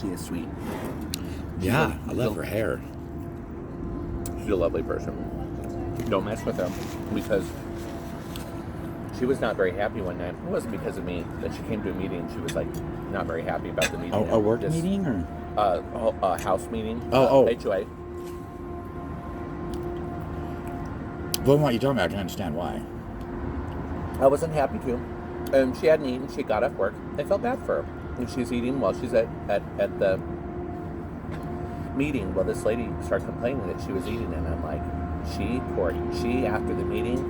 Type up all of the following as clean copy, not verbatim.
She is sweet. Yeah, I love her hair. She's a lovely person. Don't mess with her because she was not very happy one night. It wasn't because of me, but she came to a meeting. She was like not very happy about the meeting. A work meeting or a house meeting? HOA. Well, what are you talking about? I can understand why. I wasn't happy to. And she hadn't eaten. She got off work. I felt bad for her. And she's eating while she's at the meeting. Well, this lady started complaining that she was eating, and I'm like, she after the meeting,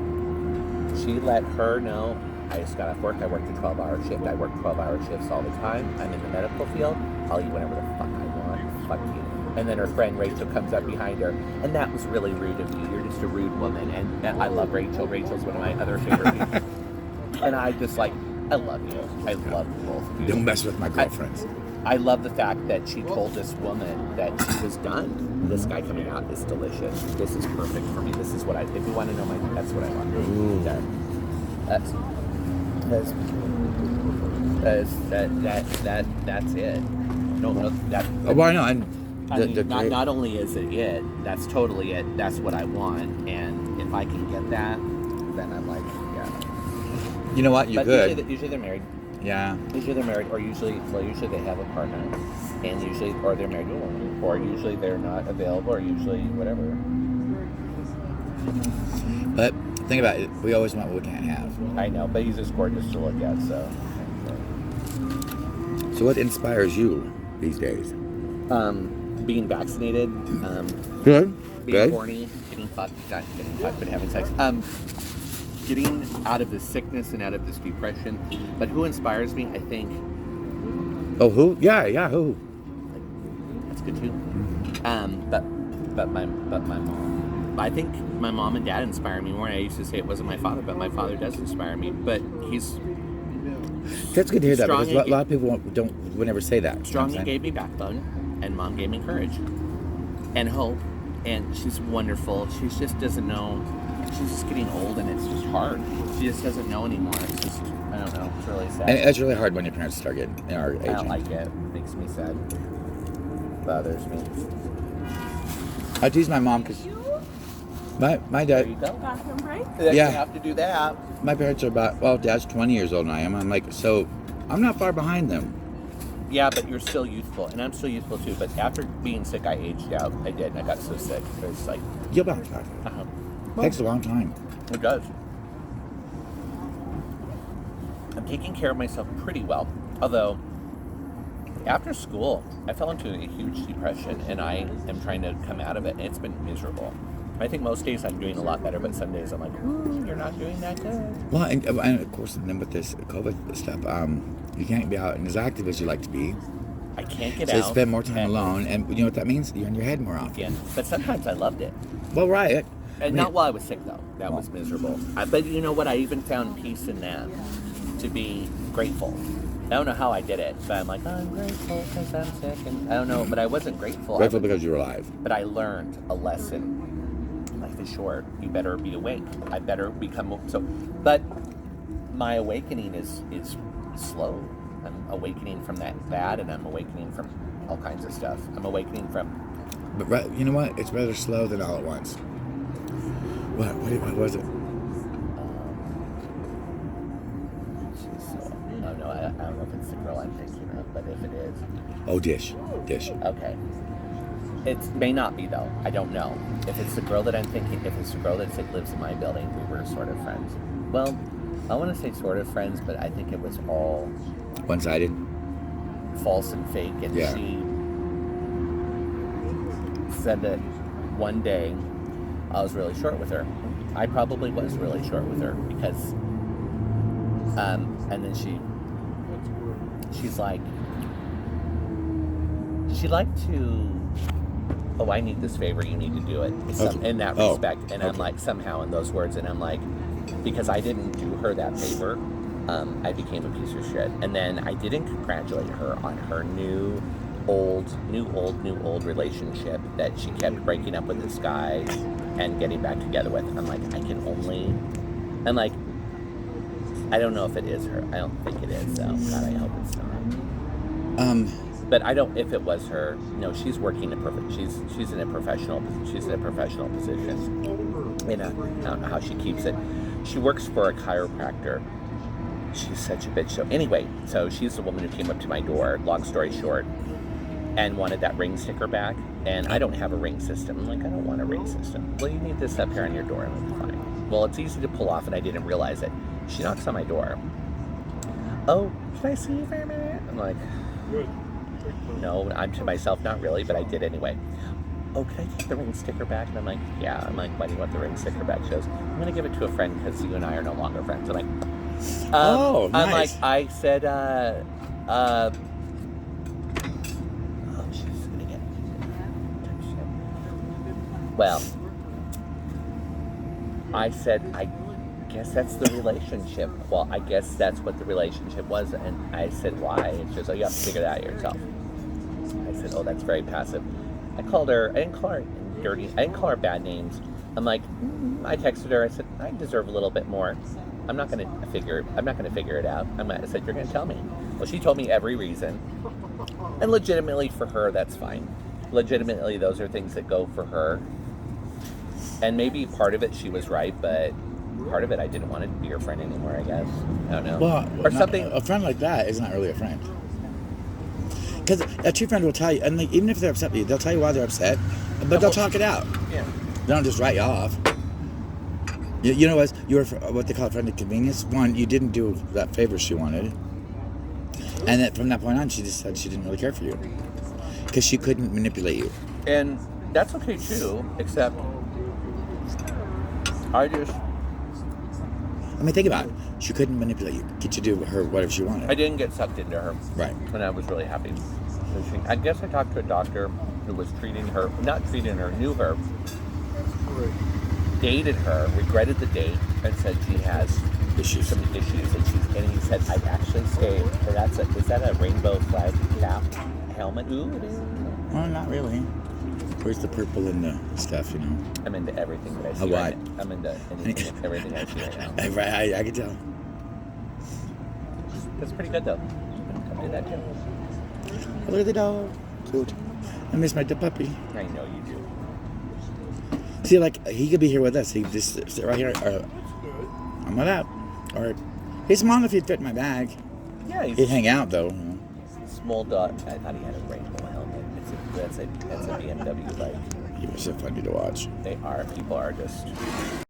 she let her know, I just got off work. I worked a 12-hour shift. I work 12-hour shifts all the time. I'm in the medical field. I'll eat whatever the fuck I want. Fuck you. And then her friend Rachel comes up behind her, and that was really rude of you. You're just a rude woman. And I love Rachel. Rachel's one of my other favorite people. And I just like, I love you. I love both of you. Don't mess with my girlfriends. I love the fact that she told this woman that she was done. This guy coming out is delicious. This is perfect for me. This is what if you want to know that's what I want. Ooh. That's it. No, that. Why not? Not only is it, that's totally it. That's what I want. And if I can get that, then I'm like, yeah. You know what? Usually they're married. Yeah. Usually they're married, or usually they have a partner, and or they're married to a woman, or usually they're not available, or usually whatever. But think about it. We always want what we can't have. I know, but he's just gorgeous to look at. So what inspires you these days? Being vaccinated. Good. Being horny. Getting fucked. Not getting fucked, but having sex. Getting out of this sickness and out of this depression. But who inspires me? I think. Oh, who? Yeah, who? That's good too. But my mom. I think my mom and dad inspire me more. I used to say it wasn't my father, but my father does inspire me. But he's. That's good to hear that because a lot of people would never say that. Strong and gave me backbone, and mom gave me courage and hope. And she's wonderful. She just doesn't know. She's just getting old, and it's just hard. She just doesn't know anymore. It's just, I don't know. It's really sad. And it's really hard when your parents start getting aging. I don't like it. It makes me sad. Bothers me. I tease my mom because my dad. There you go. Bathroom break? Yeah. You have to do that. My parents are Dad's 20 years older than I am. I'm like, so I'm not far behind them. Yeah, but you're still youthful, and I'm still youthful too. But after being sick, I aged out. I did, and I got so sick. It was like, You'll bounce back. Takes a long time. It does. I'm taking care of myself pretty well. Although, after school, I fell into a huge depression, and I am trying to come out of it, and it's been miserable. I think most days I'm doing a lot better, but some days I'm like, ooh, you're not doing that good. Well, and of course, then with this COVID stuff, you can't be out and as active as you like to be. I can't get out. So you spend more time alone, and you know what that means? You're in your head more often. Yeah, but sometimes I loved it. Well, right. And not while I was sick, though. That was miserable. But you know what? I even found peace in that, to be grateful. I don't know how I did it, but I'm like, I'm grateful because I'm sick. And I don't know, but I wasn't grateful. Grateful because you're alive. But I learned a lesson. Life is short. You better be awake. I better become so. But my awakening is slow. I'm awakening from that bad, and I'm awakening from all kinds of stuff. I'm awakening from. But you know what? It's better slow than all at once. What was it? Oh no, I don't know if it's the girl I'm thinking of, but if it is. Oh, Dish. Okay. It may not be though. I don't know. If it's the girl that I'm thinking, if it's the girl that lives in my building, we were sort of friends. Well, I want to say sort of friends, but I think it was all one-sided, false and fake. And yeah. She said that one day I was really short with her. I probably was really short with her because, and then she's like, she liked to, oh, I need this favor, you need to do it. In that respect. And I'm like, somehow in those words, and I'm like, because I didn't do her that favor, I became a piece of shit. And then I didn't congratulate her on her new old relationship that she kept breaking up with this guy and getting back together with. I'm like, I don't know if it is her. I don't think it is, though. God, I hope it's not. But I don't. If it was her, no, she's working she's in a professional position. I don't know how she keeps it. She works for a chiropractor. She's such a bitch. So anyway, so she's the woman who came up to my door. Long story short, and wanted that ring sticker back. And I don't have a ring system. I'm like, I don't want a ring system. Well, you need this up here on your door. I'm like, fine. Well, it's easy to pull off, and I didn't realize it. She knocks on my door. Oh, can I see you for a minute? I'm like, no, I'm to myself, not really, but I did anyway. Oh, can I take the ring sticker back? And I'm like, yeah. I'm like, why do you want the ring sticker back? She goes, I'm going to give it to a friend because you and I are no longer friends. I'm like, oh, nice. I'm like, I said, oh, she's going to get well, I said, I guess that's the relationship. Well, I guess that's what the relationship was. And I said, why? And she goes, oh, you have to figure that out yourself. I said, oh, that's very passive. I called her, I didn't call her dirty, I didn't call her bad names. I'm like, I texted her, I said, I deserve a little bit more. I'm not gonna figure it out. I said, you're gonna tell me. Well, she told me every reason. And legitimately for her, that's fine. Legitimately, those are things that go for her. And maybe part of it she was right, but part of it I didn't want to be her friend anymore, I guess. I don't know. Well, or something. A friend like that is not really a friend. Because a true friend will tell you, and like, even if they're upset with you, they'll tell you why they're upset, but they'll talk it out. Yeah. They don't just write you off. You know what? You were what they call a friend of convenience. One, you didn't do that favor she wanted, and then from that point on, she just said she didn't really care for you because she couldn't manipulate you. And that's okay too, except I mean, think about it. She couldn't manipulate you, get you to do her whatever she wanted. I didn't get sucked into her. Right. And I was really happy. I guess I talked to a doctor who was not treating her, knew her, dated her, regretted the date, and said she has some issues. And he said, I'd actually stay. Is that a rainbow flag cap helmet? Ooh, it is. Well, not really. Where's the purple and the stuff, you know? I'm into everything that I see. I'm into everything I see right now. Right, I can tell. That's pretty good, though. Come do that, too. Oh, look at the dog. Cute. I miss my puppy. I know you do. See, like, he could be here with us. He just sit right here. Or, I'm not out. Or, he's small enough he'd fit in my bag. Yeah, he'd hang out, though. Small dog. I thought he had a rainbow helmet. That's a BMW bike. He was so funny to watch. They are. People are just